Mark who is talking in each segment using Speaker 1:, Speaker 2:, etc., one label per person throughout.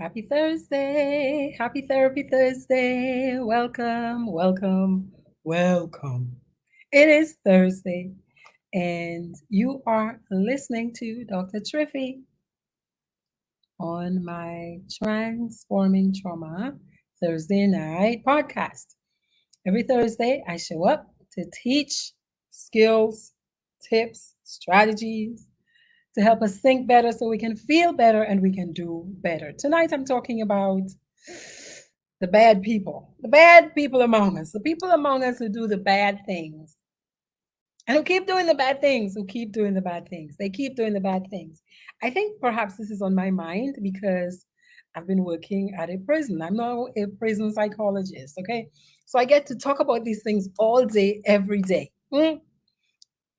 Speaker 1: Happy Thursday. Happy Therapy Thursday. Welcome, welcome, welcome. It is Thursday, and you are listening to Dr. Triffy on my Transforming Trauma Thursday night podcast. Every Thursday, I show up to teach skills, tips, strategies to help us think better so we can feel better and we can do better. Tonight, I'm talking about the bad people among us, the people among us who do the bad things and who keep doing the bad things, who keep doing the bad things. They keep doing the bad things. I think perhaps this is on my mind because I've been working at a prison. I'm not a prison psychologist, okay? So I get to talk about these things all day, every day.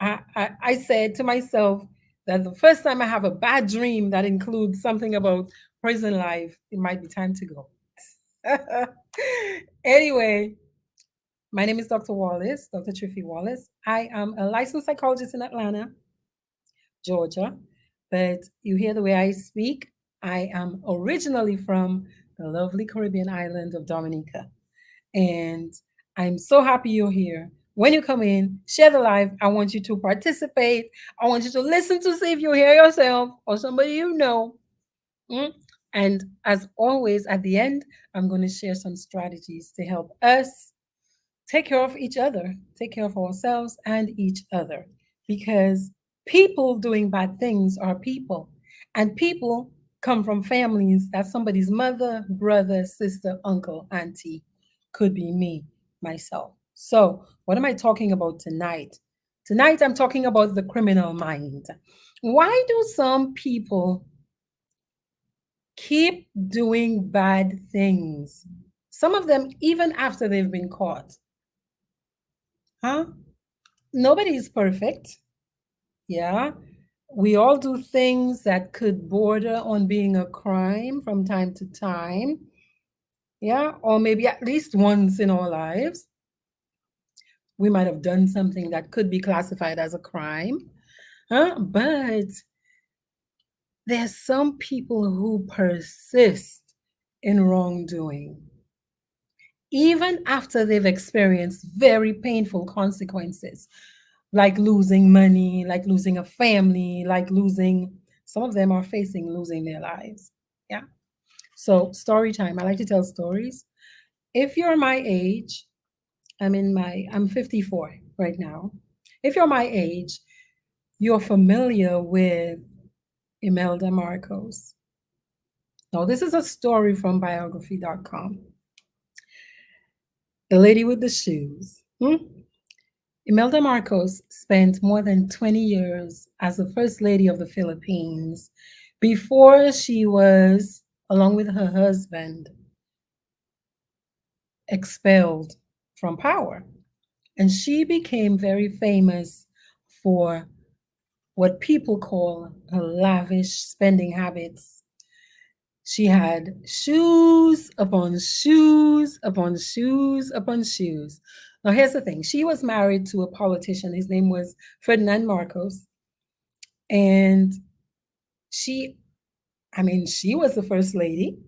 Speaker 1: I said to myself that the first time I have a bad dream that includes something about prison life, it might be time to go. Anyway, my name is Dr. Wallace, Dr. Triffy Wallace. I am a licensed psychologist in Atlanta, Georgia. But you hear the way I speak, I am originally from the lovely Caribbean island of Dominica. And I'm so happy you're here. When you come in, share the live. I want you to participate. I want you to listen to see if you hear yourself or somebody you know. Mm? And as always, at the end, I'm going to share some strategies to help us take care of each other, take care of ourselves and each other. Because people doing bad things are people, and people come from families that somebody's mother, brother, sister, uncle, auntie could be me, myself. So, what am I talking about tonight? Tonight, I'm talking about the criminal mind. Why do some people keep doing bad things? Some of them, even after they've been caught. Huh? Nobody is perfect. Yeah. We all do things that could border on being a crime from time to time. Yeah. Or maybe at least once in our lives, we might have done something that could be classified as a crime. Huh? But there's some people who persist in wrongdoing, even after they've experienced very painful consequences, like losing money, like losing a family, like losing, some of them are facing losing their lives. Yeah. So, story time. I like to tell stories. If you're my age, I'm 54 right now. If you're my age, you're familiar with Imelda Marcos. Now, this is a story from biography.com. The lady with the shoes. Imelda Marcos spent more than 20 years as the First Lady of the Philippines before she was, along with her husband, expelled from power. And she became very famous for what people call her lavish spending habits. She had shoes upon shoes upon shoes upon shoes. Now, here's the thing, she was married to a politician. His name was Ferdinand Marcos. And she, she was the first lady.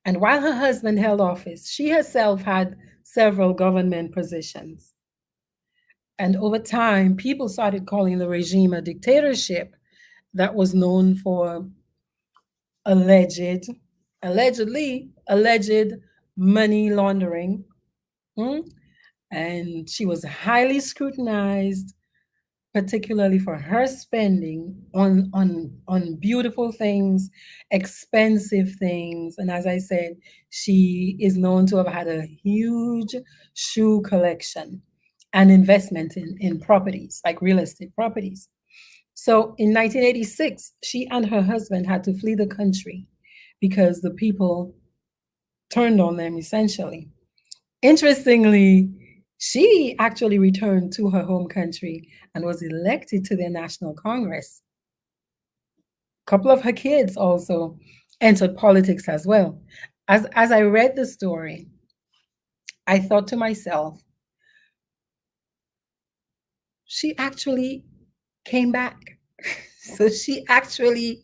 Speaker 1: And while her husband held office, she herself had several government positions. And over time, people started calling the regime a dictatorship that was known for alleged, alleged money laundering. Hmm? And she was highly scrutinized, particularly for her spending on beautiful things, expensive things. And as I said, she is known to have had a huge shoe collection and investment in properties, like real estate properties. So in 1986, she and her husband had to flee the country because the people turned on them essentially. Interestingly, she actually returned to her home country and was elected to their National Congress. A couple of her kids also entered politics as well. As I read the story, I thought to myself, she actually came back. So she actually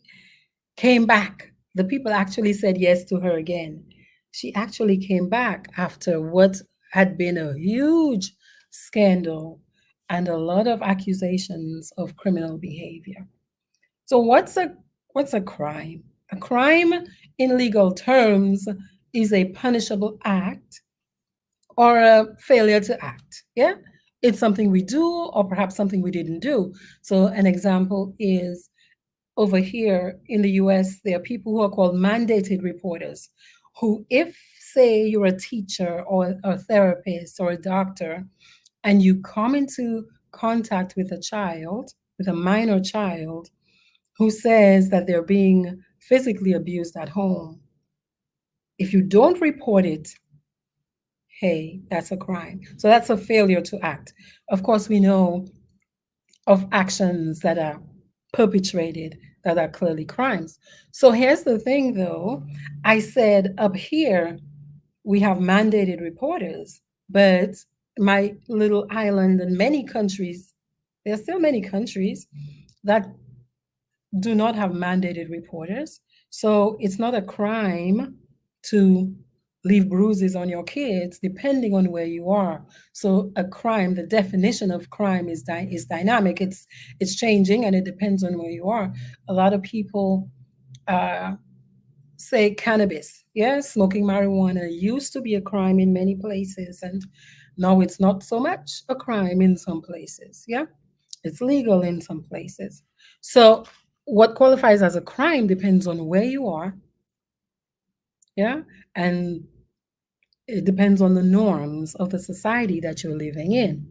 Speaker 1: came back. the people actually said yes to her again. She actually came back after what had been a huge scandal and a lot of accusations of criminal behavior. So what's a crime? A crime in legal terms is a punishable act or a failure to act. Yeah? It's something we do or perhaps something we didn't do. So an example is over here in the US, there are people who are called mandated reporters who, if, say, you're a teacher or a therapist or a doctor, and you come into contact with a child, with a minor child, who says that they're being physically abused at home, if you don't report it, hey, that's a crime. So that's a failure to act. Of course, we know of actions that are perpetrated that are clearly crimes. So here's the thing though, I said up here we have mandated reporters, but my little island and many countries, there are still many countries that do not have mandated reporters. So it's not a crime to leave bruises on your kids, depending on where you are. So a crime, the definition of crime is dynamic. It's changing, and it depends on where you are. A lot of people uh, say cannabis. Yeah, smoking marijuana used to be a crime in many places, and now it's not so much a crime in some places. Yeah, it's legal in some places. So what qualifies as a crime depends on where you are. Yeah, and it depends on the norms of the society that you're living in.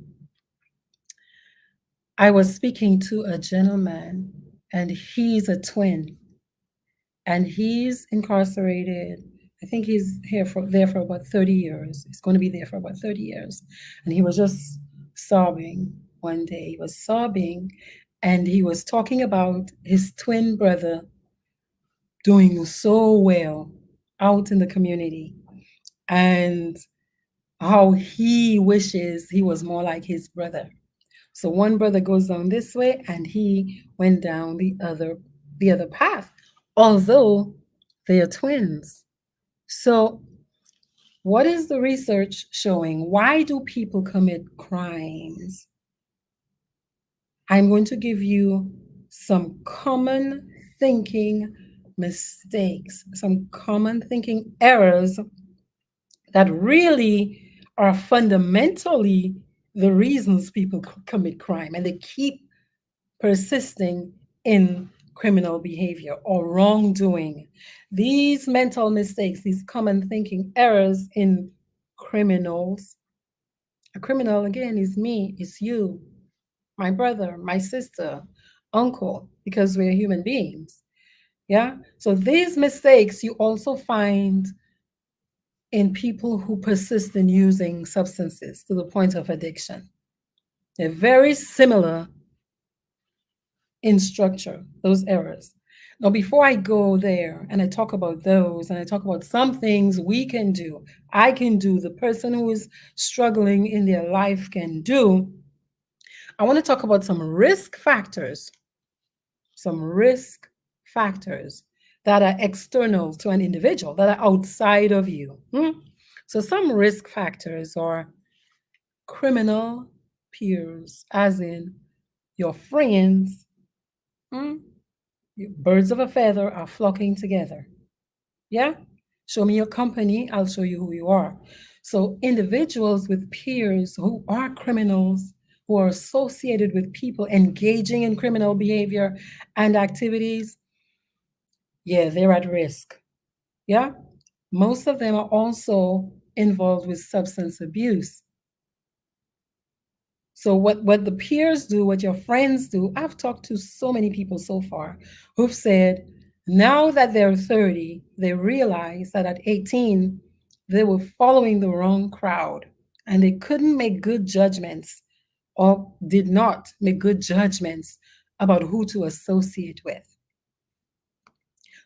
Speaker 1: I was speaking to a gentleman, and he's a twin, and he's incarcerated. I think he's there for about 30 years. He's going to be there for about 30 years. And he was just sobbing one day. He was sobbing, and he was talking about his twin brother doing so well out in the community, and how he wishes he was more like his brother. So one brother goes down this way and he went down the other path, although they are twins. So what is the research showing? Why do people commit crimes? I'm going to give you some common thinking mistakes, some common thinking errors that really are fundamentally the reasons people commit crime, and they keep persisting in criminal behavior or wrongdoing. These mental mistakes, these common thinking errors in criminals. A criminal, again, is me, is you, my brother, my sister, uncle, because we're human beings. Yeah. So these mistakes you also find in people who persist in using substances to the point of addiction. They're very similar in structure, those errors. Now, before I go there and I talk about those and I talk about some things we can do, I can do, the person who is struggling in their life can do, I want to talk about some risk factors that are external to an individual, that are outside of you. So, some risk factors are criminal peers, as in your friends. Hmm? Birds of a feather are flocking together. Yeah? Show me your company, I'll show you who you are. So, individuals with peers who are criminals, who are associated with people engaging in criminal behavior and activities, yeah, they're at risk. Yeah? Most of them are also involved with substance abuse. So what the peers do, what your friends do, I've talked to so many people so far who've said now that they're 30, they realize that at 18, they were following the wrong crowd and they couldn't make good judgments or did not make good judgments about who to associate with.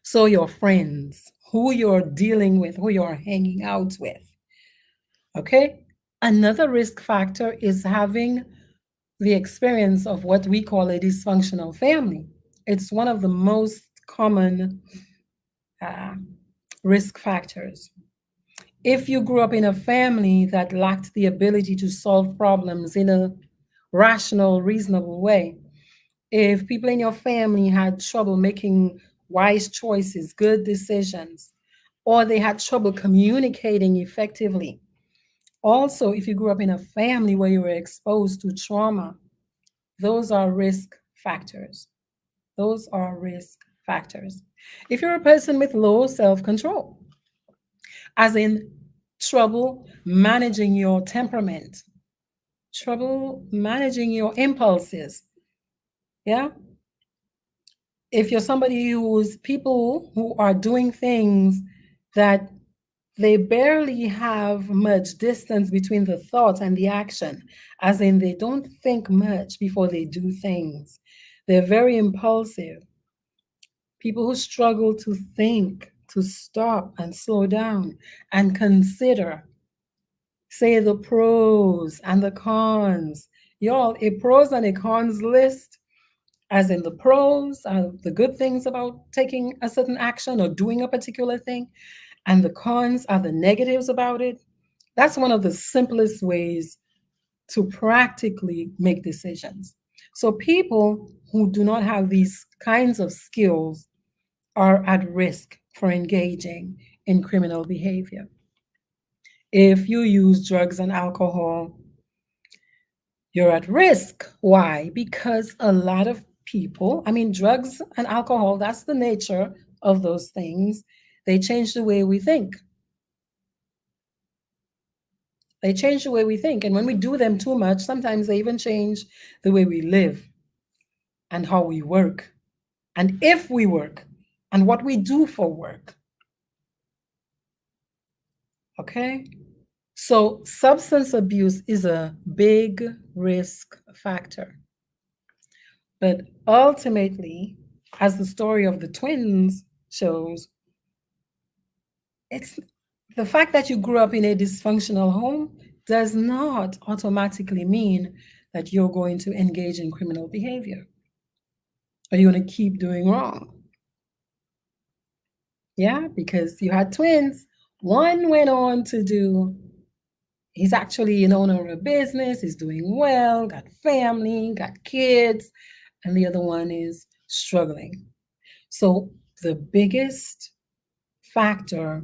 Speaker 1: So your friends, who you're dealing with, who you're hanging out with. Okay? Another risk factor is having the experience of what we call a dysfunctional family. It's one of the most common Uh, Risk factors. If you grew up in a family that lacked the ability to solve problems in a rational, reasonable way, if people in your family had trouble making wise choices, good decisions, or they had trouble communicating effectively. Also, if you grew up in a family where you were exposed to trauma, those are risk factors. Those are risk factors. If you're a person with low self control, as in trouble managing your temperament, trouble managing your impulses, yeah? If you're somebody who's people who are doing things that they barely have much distance between the thought and the action, as in they don't think much before they do things. They're very impulsive. People who struggle to think, to stop and slow down and consider, say the pros and the cons. Y'all, a pros and a cons list, as in the pros are the good things about taking a certain action or doing a particular thing, and the cons are the negatives about it. That's one of the simplest ways to practically make decisions. So people who do not have these kinds of skills are at risk for engaging in criminal behavior. If you use drugs and alcohol, you're at risk. Why? Because a lot of people, I mean, drugs and alcohol, that's the nature of those things. They change the way we think. They change the way we think. And when we do them too much, sometimes they even change the way we live and how we work and if we work and what we do for work. Okay? So, substance abuse is a big risk factor. But ultimately, as the story of the twins shows, it's the fact that you grew up in a dysfunctional home does not automatically mean that you're going to engage in criminal behavior or you're going to keep doing wrong. Yeah, because you had twins. One went on to do, he's actually an owner of a business, he's doing well, got family, got kids, and the other one is struggling. So the biggest factor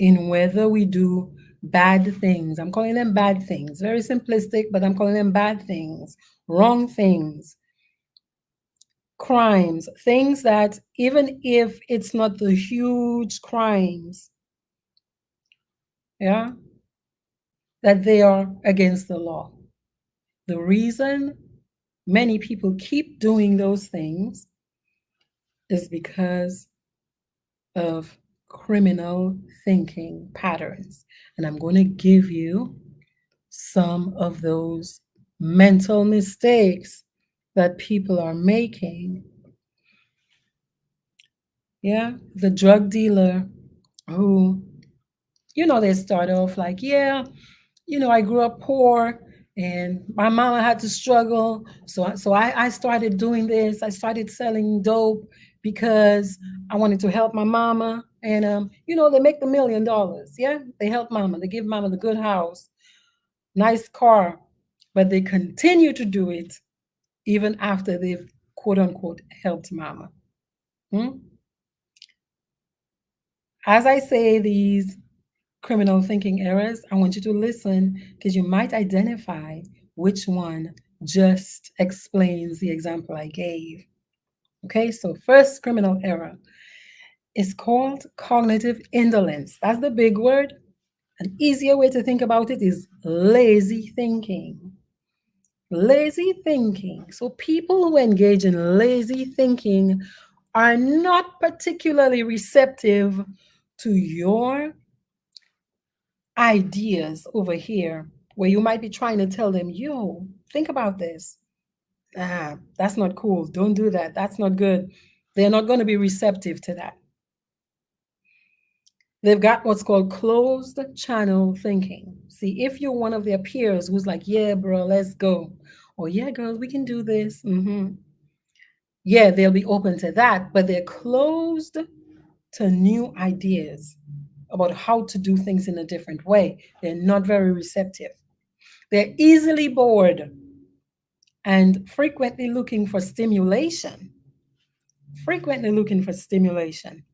Speaker 1: in whether we do bad things, I'm calling them bad things, very simplistic, but I'm calling them bad things, wrong things, crimes, things that even if it's not the huge crimes, yeah, that they are against the law. The reason many people keep doing those things is because of criminal thinking patterns. And I'm going to give you some of those mental mistakes that people are making. Yeah, the drug dealer who, they start off like, yeah, I grew up poor and my mama had to struggle. So I started doing this. I started selling dope because I wanted to help my mama. And, they make the $1 million. Yeah, they help mama. They give mama the good house, nice car, but they continue to do it even after they've quote unquote helped mama. Hmm? As I say these criminal thinking errors, I want you to listen because you might identify which one just explains the example I gave. Okay, so first criminal error is called cognitive indolence. That's the big word. An easier way to think about it is lazy thinking. Lazy thinking. So people who engage in lazy thinking are not particularly receptive to your ideas over here, where you might be trying to tell them, yo, think about this. Ah, that's not cool. Don't do that. That's not good. They're not going to be receptive to that. They've got what's called closed channel thinking. See, if you're one of their peers who's like, yeah, bro, let's go. Or, yeah, girl, we can do this. Yeah, they'll be open to that, but they're closed to new ideas about how to do things in a different way. They're not very receptive. They're easily bored and frequently looking for stimulation. Frequently looking for stimulation.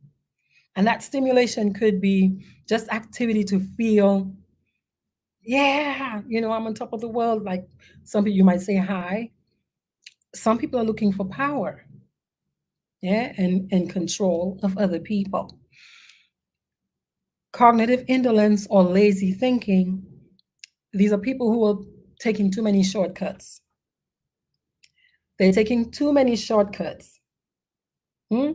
Speaker 1: And that stimulation could be just activity to feel, yeah, I'm on top of the world. Like some people, you might say hi. Some people are looking for power, yeah, and control of other people. Cognitive indolence or lazy thinking, these are people who are taking too many shortcuts. They're taking too many shortcuts. Hmm?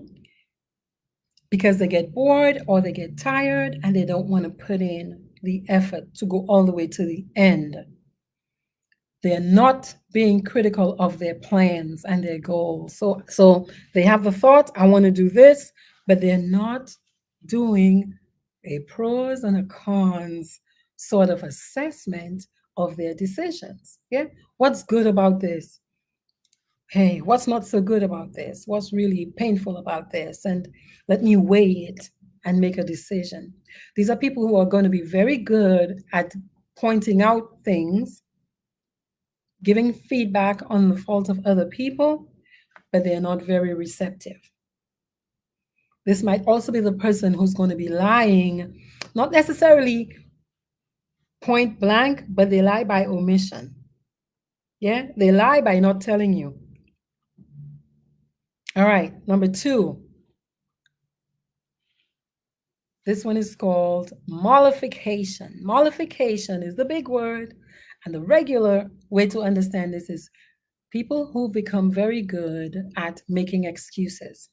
Speaker 1: Because they get bored or they get tired and they don't want to put in the effort to go all the way to the end. They're not being critical of their plans and their goals. So they have the thought, I want to do this, but they're not doing a pros and a cons sort of assessment of their decisions. Yeah. What's good about this? Hey, what's not so good about this? What's really painful about this? And let me weigh it and make a decision. These are people who are going to be very good at pointing out things, giving feedback on the fault of other people, but they're not very receptive. This might also be the person who's going to be lying, not necessarily point blank, but they lie by omission. Yeah, they lie by not telling you. All right, number 2. This one is called mollification. Mollification is the big word, and the regular way to understand this is people who become very good at making excuses.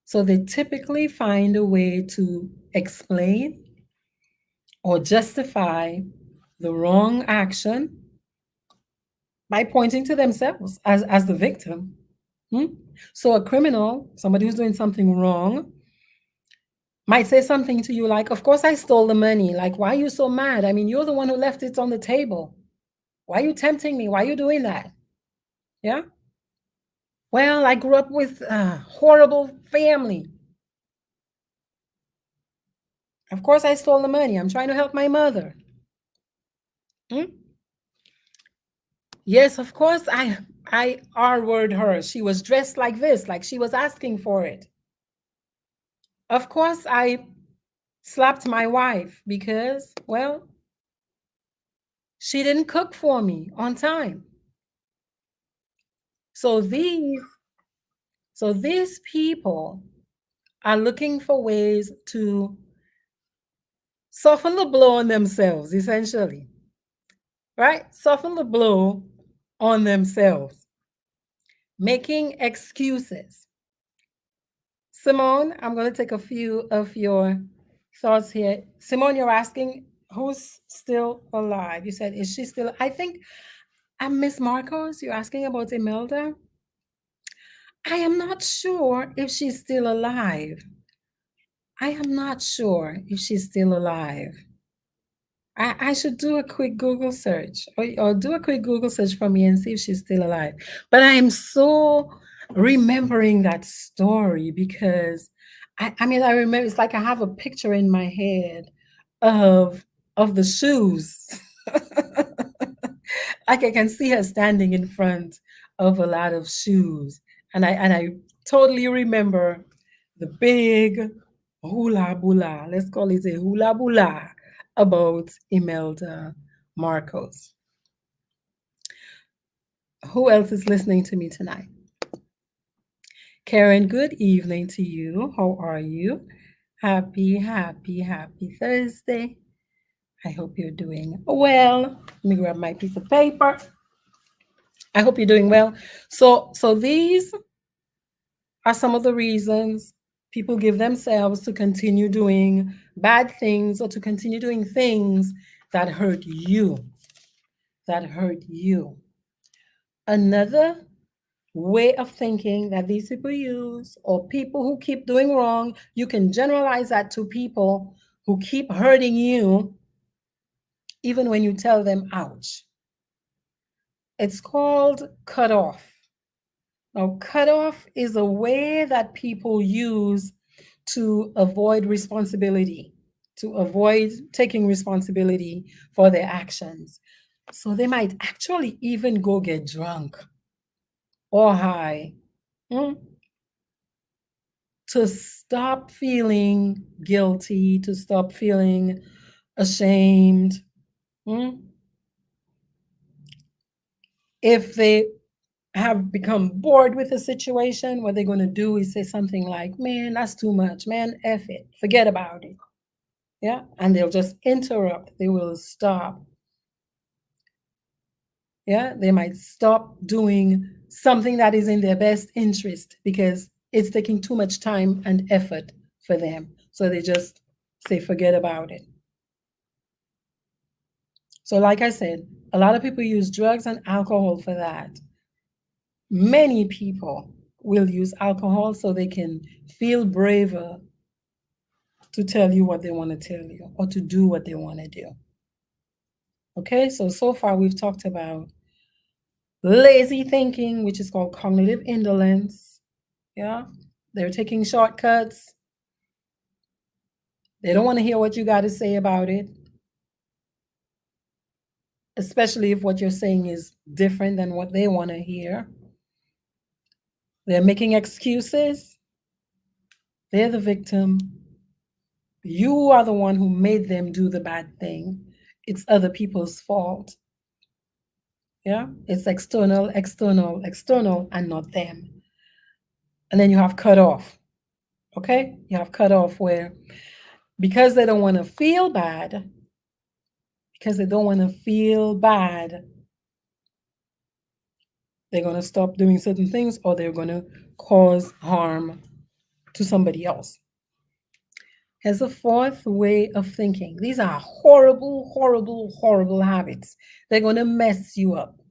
Speaker 1: So they typically find a way to explain or justify the wrong action by pointing to themselves as the victim. Hmm? So a criminal, somebody who's doing something wrong, might say something to you like, of course I stole the money. Like, why are you so mad? I mean, you're the one who left it on the table. Why are you tempting me? Why are you doing that? Yeah. Well, I grew up with a horrible family. Of course I stole the money. I'm trying to help my mother. Hmm? Yes, of course I R-word her. She was dressed like this, like she was asking for it. Of course I slapped my wife because, well, she didn't cook for me on time. So these people are looking for ways to soften the blow on themselves, essentially, right? Soften the blow on themselves, making excuses. Simone, I'm going to take a few of your thoughts here. Simone, you're asking who's still alive? You said, is she still? I think I'm Miss Marcos. You're asking about Imelda. I am not sure if she's still alive. I am not sure if she's still alive. I should do a quick Google search or do a quick Google search for me and see if she's still alive. But I am so remembering that story because I mean, I remember it's like I have a picture in my head of the shoes. Like I can see her standing in front of a lot of shoes. And I totally remember the big hula bula, let's call it a hula bula about Imelda Marcos. Who else is listening to me tonight? Karen, good evening to you. How are you? Happy, happy, happy Thursday. I hope you're doing well. Let me grab my piece of paper. I hope you're doing well. So these are some of the reasons people give themselves to continue doing bad things or to continue doing things that hurt you. That hurt you. Another way of thinking that these people use, or people who keep doing wrong, you can generalize that to people who keep hurting you, even when you tell them, ouch. It's called cut off. Now, cutoff is a way that people use to avoid responsibility, to avoid taking responsibility for their actions. So they might actually even go get drunk or high, mm, to stop feeling guilty, to stop feeling ashamed. mm. If they have become bored with a situation, what they're going to do is say something like, man, that's too much, man, F it, forget about it. Yeah. And they'll just interrupt, they will stop. Yeah. They might stop doing something that is in their best interest because it's taking too much time and effort for them. So they just say, forget about it. So, like I said, a lot of people use drugs and alcohol for that. Many people will use alcohol so they can feel braver to tell you what they want to tell you or to do what they want to do. Okay, so far we've talked about lazy thinking, which is called cognitive indolence. Yeah, they're taking shortcuts. They don't want to hear what you got to say about it, especially if what you're saying is different than what they want to hear. They're making excuses. They're the victim. You are the one who made them do the bad thing. It's other people's fault. Yeah, it's external, external, external, and not them. And then you have cut off. Okay, you have cut off where because they don't want to feel bad, because they don't want to feel bad, they're going to stop doing certain things or they're going to cause harm to somebody else. Here's a fourth way of thinking. These are horrible, horrible, horrible habits. They're going to mess you up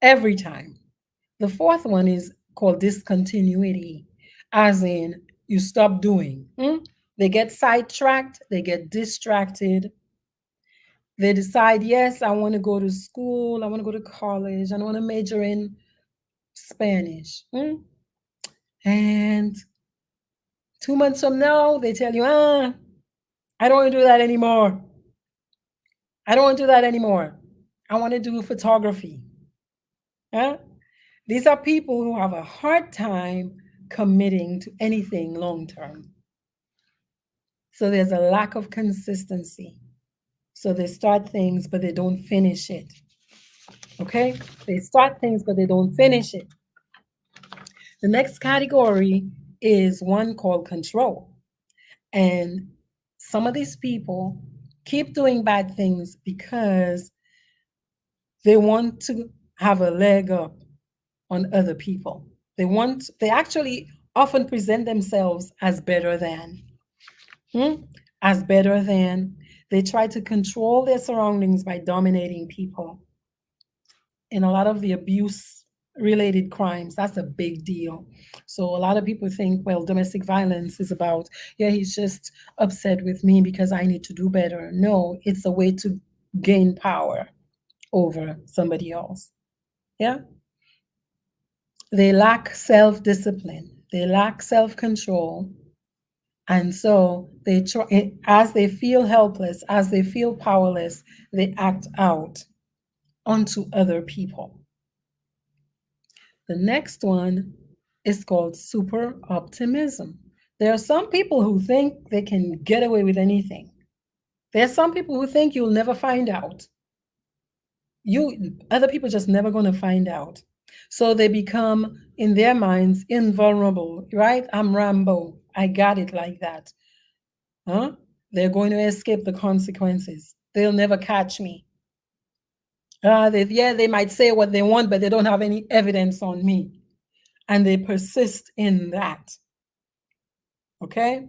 Speaker 1: every time. The fourth one is called discontinuity, as in you stop doing. They get sidetracked, they get distracted. They decide, yes, I want to go to school, I want to go to college, I want to major in Spanish. And 2 months from now, they tell you, I don't want to do that anymore. I don't want to do that anymore. I want to do photography. Yeah? These are people who have a hard time committing to anything long term. So there's a lack of consistency. So they start things, but they don't finish it. Okay? They start things, but they don't finish it. The next category is one called control. And some of these people keep doing bad things because they want to have a leg up on other people. They actually often present themselves as better than. As better than. They try to control their surroundings by dominating people. In a lot of the abuse related crimes, that's a big deal. So a lot of people think, well, domestic violence is about, yeah, he's just upset with me because I need to do better. No, it's a way to gain power over somebody else. Yeah. They lack self discipline, they lack self control. And so they try, as they feel helpless, as they feel powerless, they act out onto other people. The next one is called super optimism. There are some people who think they can get away with anything. There are some people who think you'll never find out. Other people just never going to find out. So they become, in their minds, invulnerable, right? I'm Rambo. I got it like that. Huh? They're going to escape the consequences. They'll never catch me. They might say what they want, but they don't have any evidence on me. And they persist in that. Okay?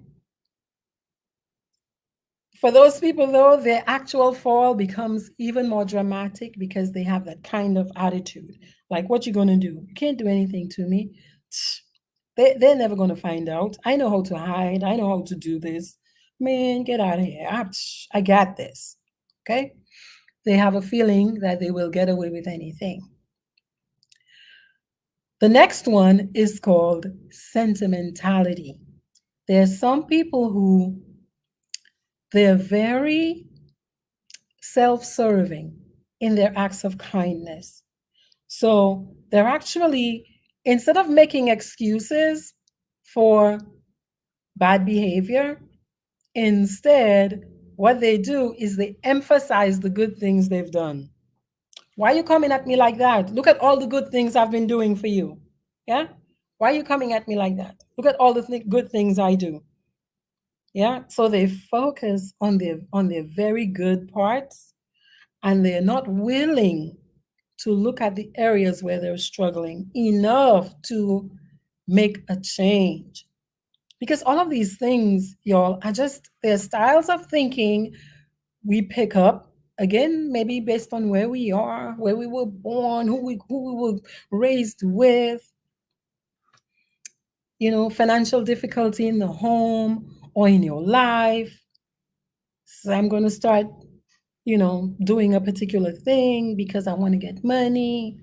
Speaker 1: For those people, though, their actual fall becomes even more dramatic because they have that kind of attitude. Like, what you going to do? You can't do anything to me. They're never going to find out. I know how to hide. I know how to do this. Man, get out of here. I got this. Okay? They have a feeling that they will get away with anything. The next one is called sentimentality. There are some people who they're very self-serving in their acts of kindness. So they're actually, instead of making excuses for bad behavior, instead, what they do is they emphasize the good things they've done. Why are you coming at me like that? Look at all the good things I've been doing for you. Yeah? Why are you coming at me like that? Look at all the good things I do. Yeah? So they focus on their very good parts, and they're not willing to look at the areas where they're struggling enough to make a change. Because all of these things, y'all, are just their styles of thinking we pick up, again, maybe based on where we are, where we were born, who we were raised with, financial difficulty in the home or in your life. So I'm going to start, doing a particular thing because I want to get money.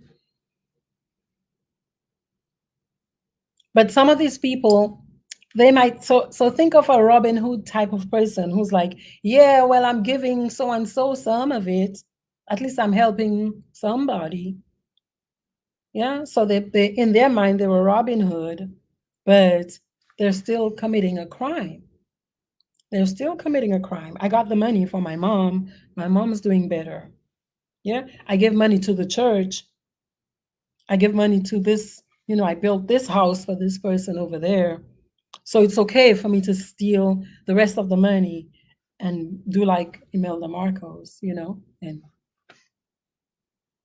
Speaker 1: But some of these people, they might, so think of a Robin Hood type of person who's like, yeah, well, I'm giving so and so some of it. At least I'm helping somebody. Yeah. So they in their mind they were Robin Hood, but they're still committing a crime. They're still committing a crime. I got the money for my mom. My mom's doing better. Yeah. I give money to the church. I give money to this, I built this house for this person over there. So it's okay for me to steal the rest of the money and do like Imelda Marcos, and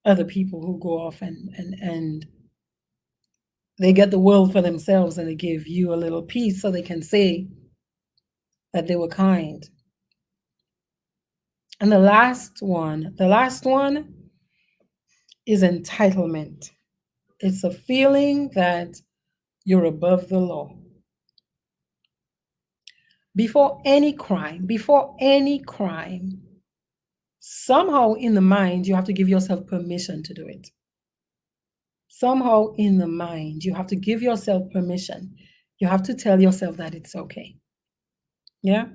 Speaker 1: other people who go off and they get the world for themselves and they give you a little piece so they can say that they were kind. And the last one is entitlement. It's a feeling that you're above the law. Before any crime, somehow in the mind, you have to give yourself permission to do it. Somehow in the mind, you have to give yourself permission. You have to tell yourself that it's okay. Yeah.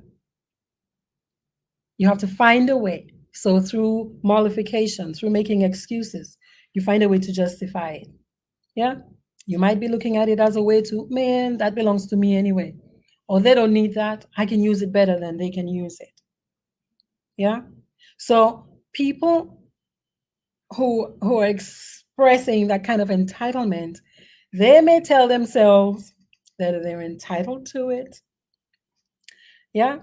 Speaker 1: You have to find a way. So through mollification, through making excuses, you find a way to justify it. Yeah. You might be looking at it as a way to, man, that belongs to me anyway. Or they don't need that. I can use it better than they can use it. Yeah. So people who are expressing that kind of entitlement, they may tell themselves that they're entitled to it. Yeah.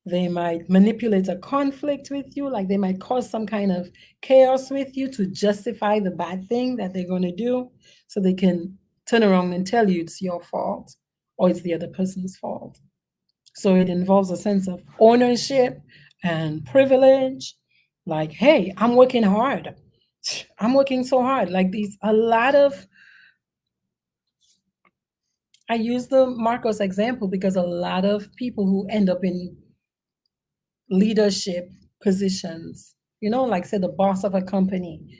Speaker 1: They might manipulate a conflict with you, like they might cause some kind of chaos with you to justify the bad thing that they're going to do so they can turn around and tell you it's your fault or it's the other person's fault. So it involves a sense of ownership and privilege. Like, hey, I'm working hard. I'm working so hard. Like I use the Marcos example because a lot of people who end up in leadership positions, like say the boss of a company,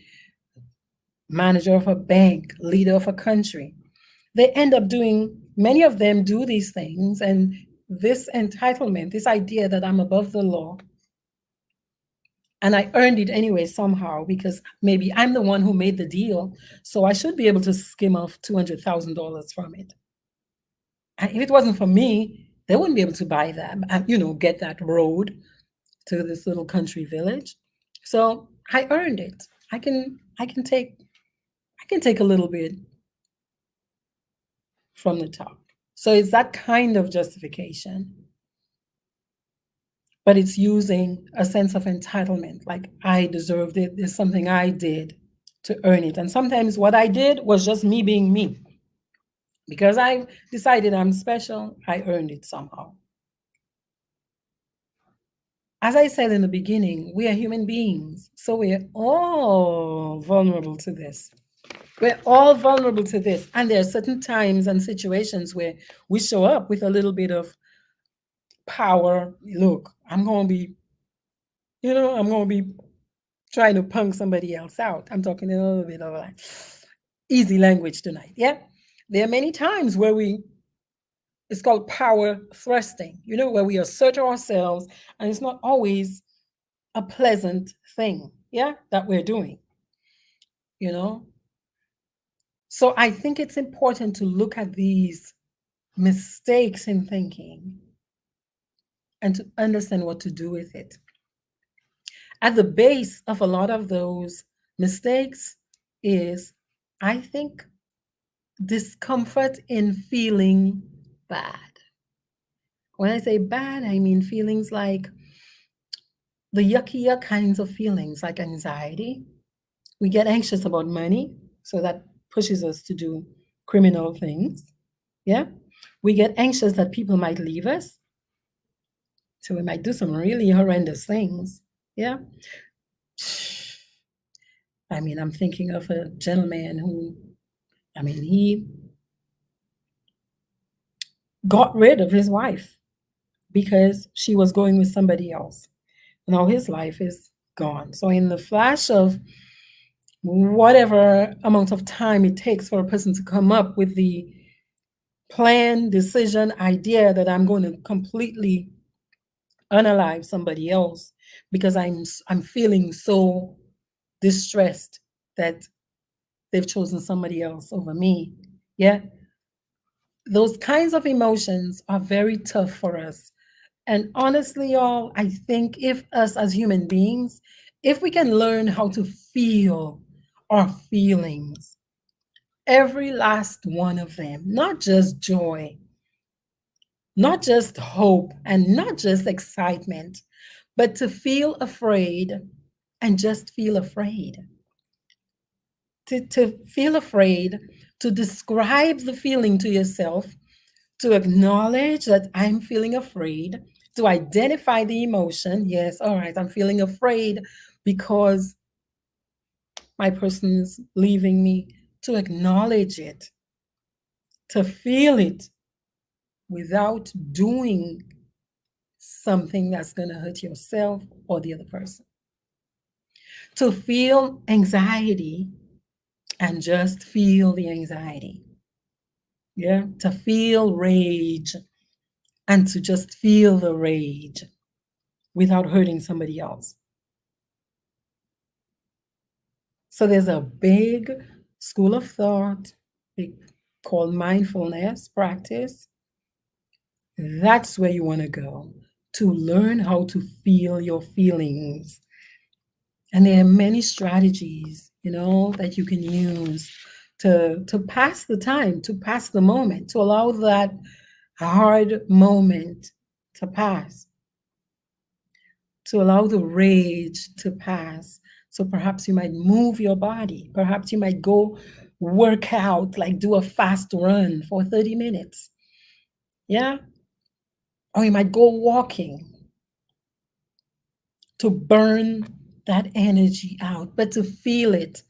Speaker 1: manager of a bank, leader of a country, they end up doing, many of them do these things. And this entitlement, this idea that I'm above the law and I earned it anyway somehow because maybe I'm the one who made the deal. So I should be able to skim off $200,000 from it. And if it wasn't for me, they wouldn't be able to buy that, get that road to this little country village. So I earned it. I can take a little bit from the top. So it's that kind of justification, but it's using a sense of entitlement, like I deserved it. There's something I did to earn it. And sometimes what I did was just me being me. Because I decided I'm special, I earned it somehow. As I said in the beginning, we are human beings, so we're all vulnerable to this. We're all vulnerable to this. And there are certain times and situations where we show up with a little bit of power. Look, I'm going to be, I'm going to be trying to punk somebody else out. I'm talking a little bit of like, easy language tonight. Yeah. There are many times where it's called power thrusting, where we assert ourselves, and it's not always a pleasant thing, yeah, that we're doing, you know. So I think it's important to look at these mistakes in thinking and to understand what to do with it. At the base of a lot of those mistakes is, I think, discomfort in feeling bad. When I say bad, I mean feelings like the yucky yuck kinds of feelings, like anxiety. We get anxious about money, so that pushes us to do criminal things. Yeah. We get anxious that people might leave us, so we might do some really horrendous things. Yeah. I mean, I'm thinking of a gentleman who, he got rid of his wife because she was going with somebody else. Now his life is gone. So, in the flash of whatever amount of time it takes for a person to come up with the plan, decision, idea that I'm going to completely unalive somebody else because I'm feeling so distressed that they've chosen somebody else over me. Yeah. Those kinds of emotions are very tough for us. And honestly, y'all, I think if us as human beings, if we can learn how to feel our feelings, every last one of them, not just joy, not just hope, and not just excitement, but to feel afraid and just feel afraid. To feel afraid, to describe the feeling to yourself, to acknowledge that I'm feeling afraid, to identify the emotion. Yes, all right, I'm feeling afraid because my person's leaving me, to acknowledge it, to feel it without doing something that's going to hurt yourself or the other person. To feel anxiety and just feel the anxiety. Yeah. To feel rage and to just feel the rage without hurting somebody else. So there's a big school of thought called mindfulness practice. That's where you want to go to learn how to feel your feelings. And there are many strategies, that you can use to pass the time, to pass the moment, to allow that hard moment to pass, to allow the rage to pass. So perhaps you might move your body. Perhaps you might go work out, like do a fast run for 30 minutes. Yeah. Or you might go walking to burn that energy out, but to feel it.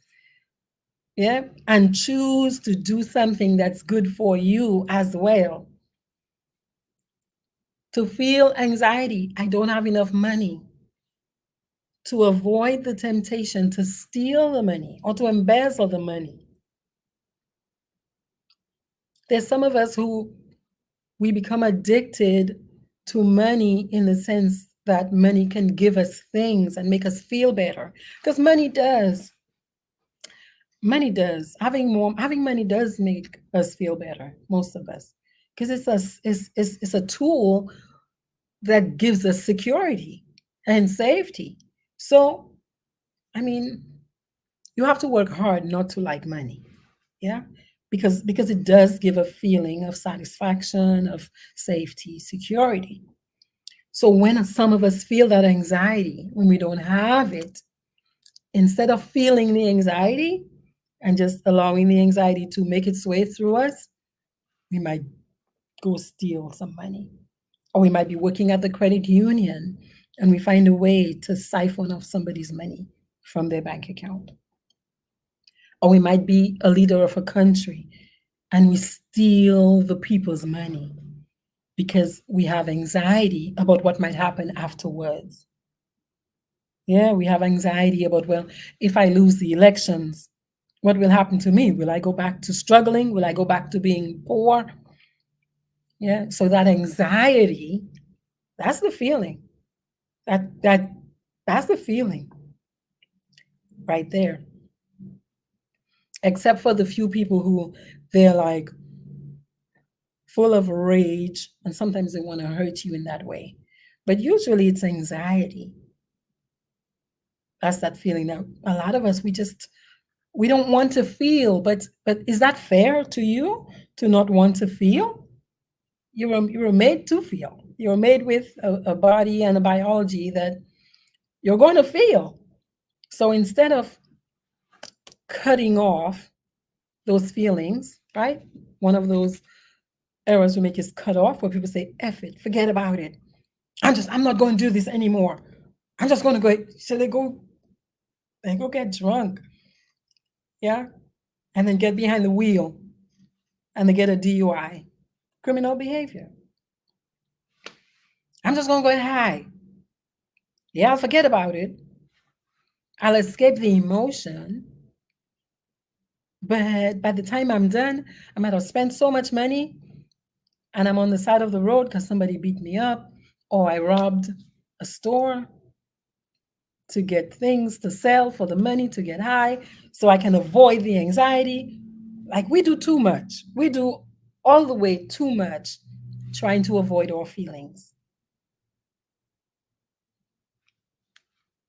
Speaker 1: Yeah. And choose to do something that's good for you as well. To feel anxiety, I don't have enough money. To avoid the temptation to steal the money or to embezzle the money. There's some of us who we become addicted to money in the sense that money can give us things and make us feel better. Because money does. Money does. Having money does make us feel better, most of us. Because it's a tool that gives us security and safety. So, I mean, you have to work hard not to like money. Yeah. Because it does give a feeling of satisfaction, of safety, security. So when some of us feel that anxiety when we don't have it, instead of feeling the anxiety and just allowing the anxiety to make its way through us, we might go steal some money. Or we might be working at the credit union and we find a way to siphon off somebody's money from their bank account. Or we might be a leader of a country and we steal the people's money because we have anxiety about what might happen afterwards. Yeah, we have anxiety about, well, if I lose the elections, What will happen to me? Will I go back to struggling? Will I go back to being poor? Yeah. So that anxiety, that's the feeling. That's the feeling right there. Except for the few people who they're like full of rage and sometimes they want to hurt you in that way. But usually it's anxiety. That's that feeling that a lot of us we don't want to feel, but is that fair to you to not want to feel? You were made to feel. You're made with a body and a biology that you're going to feel. So instead of cutting off those feelings, right? One of those errors we make is cut off, where people say, F it, forget about it. I'm not going to do this anymore. I'm just going to go. So they go get drunk. Yeah. And then get behind the wheel and they get a DUI, criminal behavior. I'm just going to go high. Yeah, I'll forget about it. I'll escape the emotion. But by the time I'm done, I might have spent so much money and I'm on the side of the road because somebody beat me up or I robbed a store to get things to sell for the money to get high so I can avoid the anxiety. Like we do too much. We do all the way too much trying to avoid our feelings.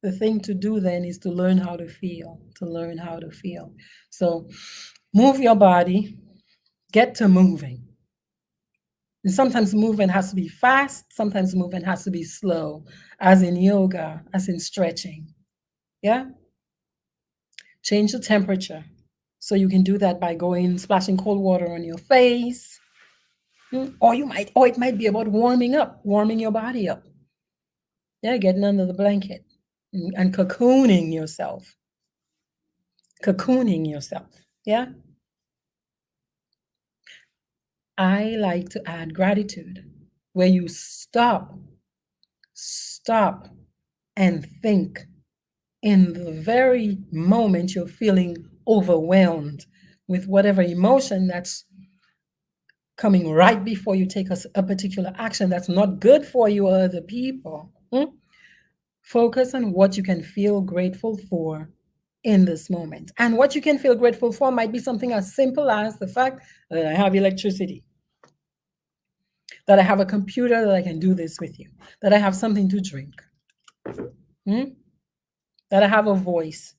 Speaker 1: The thing to do then is to learn how to feel, to learn how to feel. So move your body, get to moving. And sometimes movement has to be fast, sometimes movement has to be slow, as in yoga, as in stretching. Yeah? Change the temperature. So you can do that by going splashing cold water on your face. Or it might be about warming up, warming your body up. Yeah, getting under the blanket and cocooning yourself. Cocooning yourself. Yeah. I like to add gratitude, where you stop and think in the very moment you're feeling overwhelmed with whatever emotion that's coming right before you take a particular action that's not good for you or other people. Focus on what you can feel grateful for in this moment. And what you can feel grateful for might be something as simple as the fact that I have electricity, that I have a computer that I can do this with you, that I have something to drink, that I have a voice,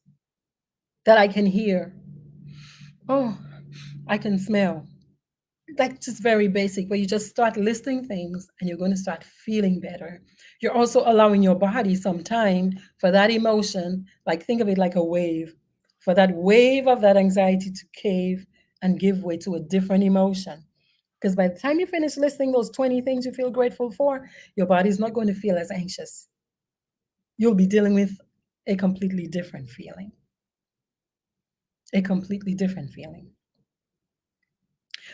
Speaker 1: that I can hear. Oh, I can smell. Like just very basic, where you just start listing things and you're going to start feeling better. You're also allowing your body some time for that emotion, like think of it like a wave, for that wave of that anxiety to cave and give way to a different emotion. Because by the time you finish listing those 20 things you feel grateful for, your body's not going to feel as anxious. You'll be dealing with a completely different feeling. A completely different feeling.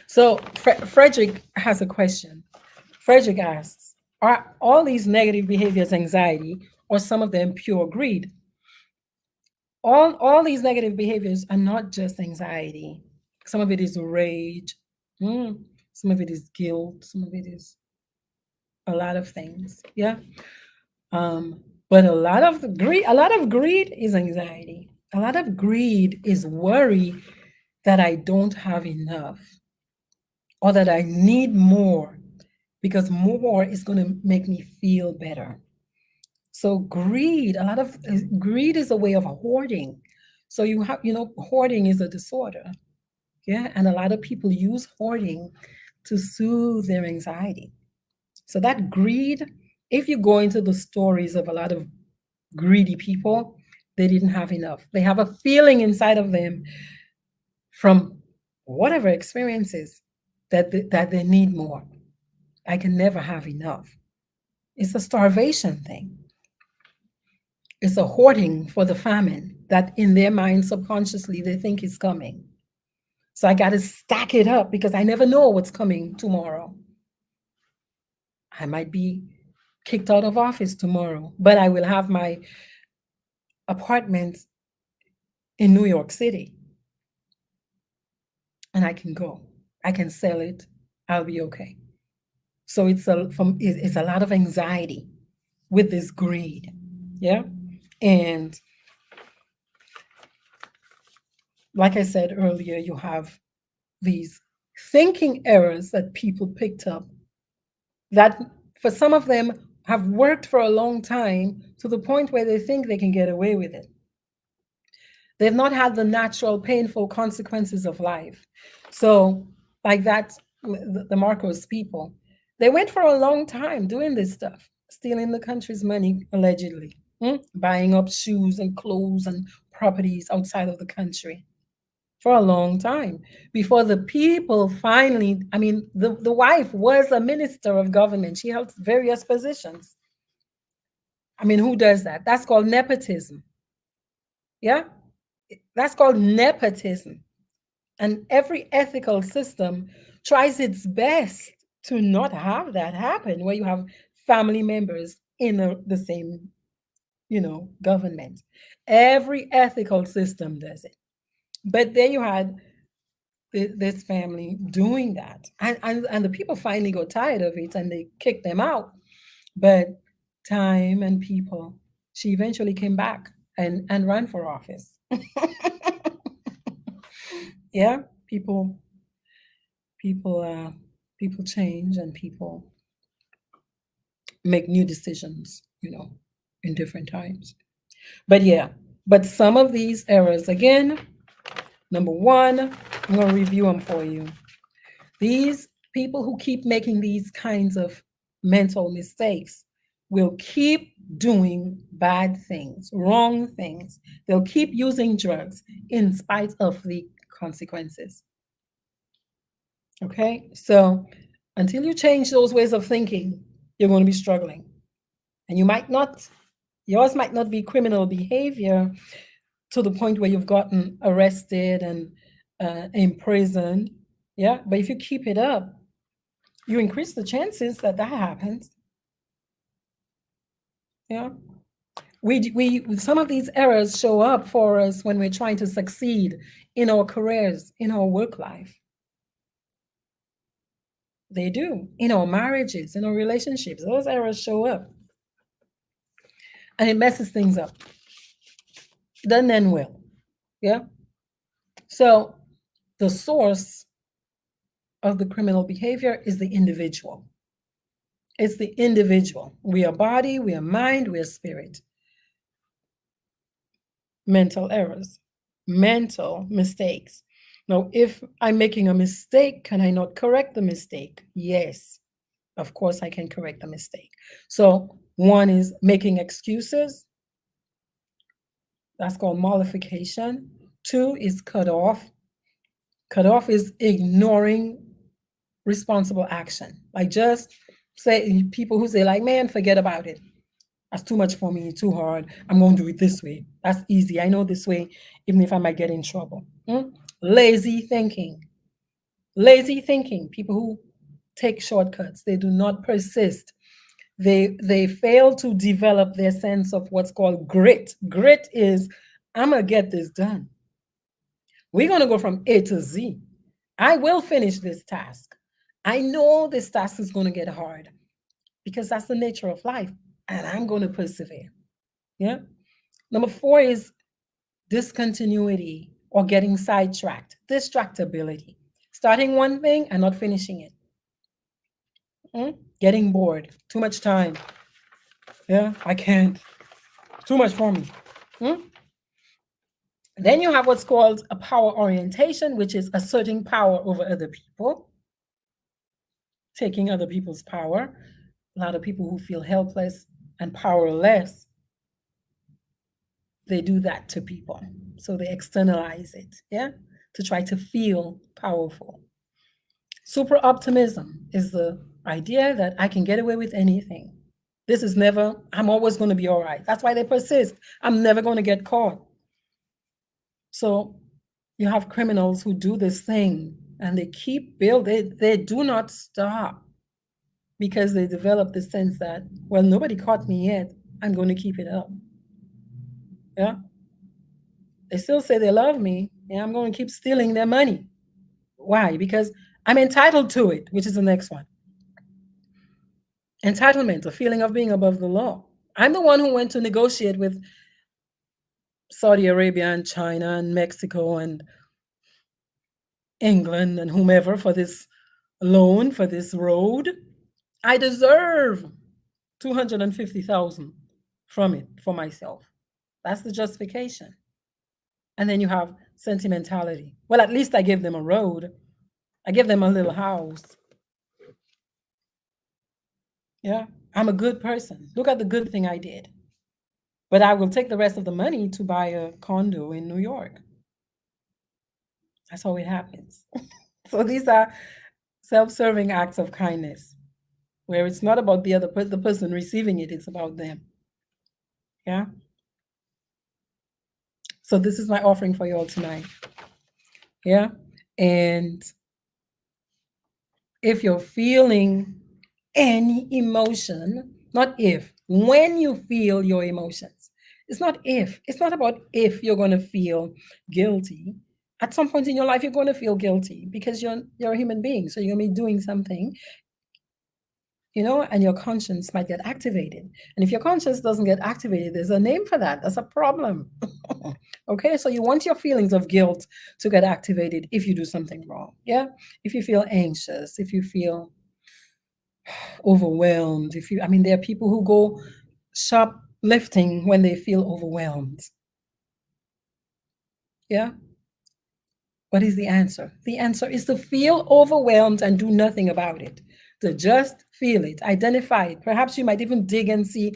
Speaker 1: So Frederick has a question. Frederick asks, are all these negative behaviors anxiety or some of them pure greed? All these negative behaviors are not just anxiety. Some of it is rage. Some of it is guilt. Some of it is a lot of things. Yeah. But a lot of greed is anxiety. A lot of greed is worry that I don't have enough or that I need more because more is going to make me feel better. So greed, a lot of greed is a way of hoarding. So hoarding is a disorder. Yeah. And a lot of people use hoarding to soothe their anxiety. So that greed, if you go into the stories of a lot of greedy people, they didn't have enough. They have a feeling inside of them from whatever experiences that they need more. I can never have enough. It's a starvation thing. It's a hoarding for the famine that in their mind subconsciously they think is coming. So I got to stack it up because I never know what's coming tomorrow. I might be kicked out of office tomorrow, but I will have my apartment in New York City. and I can go. I can sell it. I'll be okay. So it's a lot of anxiety with this greed. Yeah. And like I said earlier, you have these thinking errors that people picked up that for some of them have worked for a long time to the point where they think they can get away with it. They've not had the natural, painful consequences of life. So, like that, the Marcos people, they went for a long time doing this stuff, stealing the country's money, allegedly, buying up shoes and clothes and properties outside of the country for a long time before the people finally, I mean, the wife was a minister of government. She held various positions. I mean, who does that? That's called nepotism. Yeah, that's called nepotism. And every ethical system tries its best to not have that happen, where you have family members in the same, government. Every ethical system does it. But there you had this family doing that. And the people finally got tired of it and they kicked them out. But time and people, she eventually came back and ran for office. Yeah, people people change and people make new decisions, in different times. But yeah, but some of these errors, again, number one, I'm going to review them for you. These people who keep making these kinds of mental mistakes will keep doing bad things, wrong things. They'll keep using drugs in spite of the consequences. Okay, so until you change those ways of thinking, you're going to be struggling. And yours might not be criminal behavior to the point where you've gotten arrested and imprisoned. Yeah, but if you keep it up, you increase the chances that that happens. Yeah. We some of these errors show up for us when we're trying to succeed in our careers, in our work life. They do. In our marriages, in our relationships, those errors show up. And it messes things up. It doesn't end well. Yeah. So the source of the criminal behavior is the individual. It's the individual. We are body, we are mind, we are spirit. Mental errors, mental mistakes. Now, if I'm making a mistake, can I not correct the mistake? Yes, of course I can correct the mistake. So one is making excuses. That's called mollification. Two is cut off. Cut off is ignoring responsible action. Like just say people who say like, man, forget about it. That's too much for me, too hard. I'm going to do it this way. That's easy. I know this way, even if I might get in trouble. Lazy thinking. Lazy thinking. People who take shortcuts. They do not persist. They fail to develop their sense of what's called grit. Grit is, I'm gonna get this done. We're gonna go from A to Z. I will finish this task. I know this task is gonna get hard because that's the nature of life, and I'm gonna persevere. Yeah. Number four is discontinuity or getting sidetracked, distractibility. Starting one thing and not finishing it. Getting bored, too much time. Yeah, I can't. Too much for me. Then you have what's called a power orientation, which is asserting power over other people, taking other people's power. A lot of people who feel helpless and powerless, they do that to people. So they externalize it, yeah, to try to feel powerful. Super optimism is the idea that I can get away with anything. This is never, I'm always going to be all right. That's why they persist. I'm never going to get caught. So you have criminals who do this thing and they keep building, they do not stop because they develop the sense that, well, nobody caught me yet. I'm going to keep it up. Yeah. They still say they love me. Yeah, I'm going to keep stealing their money. Why? Because I'm entitled to it, which is the next one. Entitlement, a feeling of being above the law. I'm the one who went to negotiate with Saudi Arabia and China and Mexico and England and whomever for this loan, for this road. I deserve 250,000 from it for myself. That's the justification. And then you have sentimentality. Well, at least I gave them a road. I gave them a little house. Yeah. I'm a good person. Look at the good thing I did. But I will take the rest of the money to buy a condo in New York. That's how it happens. So these are self-serving acts of kindness where it's not about the person receiving it, it's about them. Yeah. So this is my offering for you all tonight. Yeah. And if you're feeling any emotion, not if, when you feel your emotions, it's not if, it's not about if you're going to feel guilty. At some point in your life, you're going to feel guilty because you're a human being. So you're going to be doing something, and your conscience might get activated. And if your conscience doesn't get activated, there's a name for that. That's a problem. Okay, so you want your feelings of guilt to get activated if you do something wrong. Yeah, if you feel anxious, if you feel overwhelmed, there are people who go shoplifting when they feel overwhelmed. Yeah. What is the answer? The answer is to feel overwhelmed and do nothing about it. To just feel it, identify it. Perhaps you might even dig and see,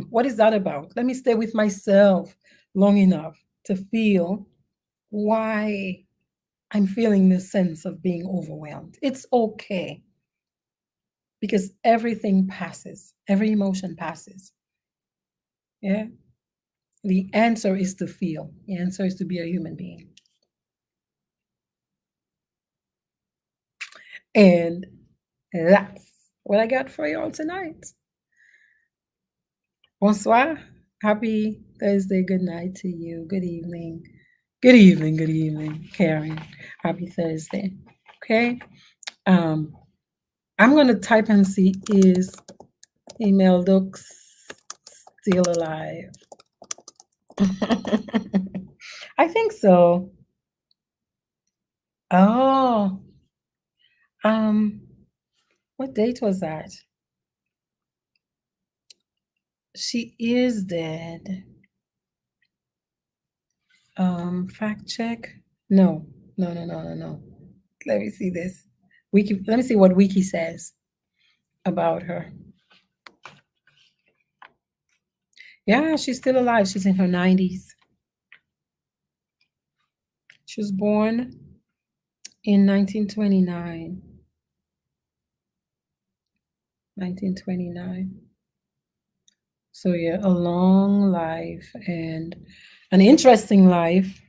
Speaker 1: what is that about? Let me stay with myself long enough to feel why I'm feeling this sense of being overwhelmed. It's okay because everything passes, every emotion passes. Yeah. The answer is to feel, the answer is to be a human being. And that's what I got for you all tonight. Bonsoir. Happy Thursday. Good night to you. Good evening. Good evening. Good evening, Karen. Happy Thursday. Okay. Um, I'm gonna type and see is email looks still alive. I think so. Oh, um, what date was that? She is dead. Fact check. No, no, no, no, no, no. Let me see this. Wiki. Let me see what Wiki says about her. Yeah, she's still alive. She's in her 90s. She was born in 1929. 1929. So yeah, a long life and an interesting life.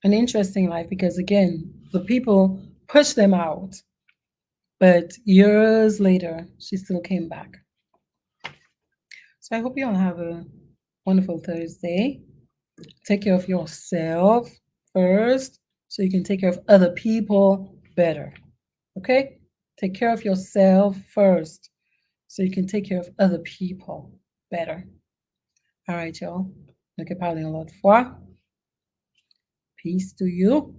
Speaker 1: An interesting life because again, the people pushed them out, but years later, she still came back. So I hope you all have a wonderful Thursday. Take care of yourself first so you can take care of other people better. Okay? Take care of yourself first so you can take care of other people better. All right, y'all. Donc, parlez en l'autre fois. Peace to you.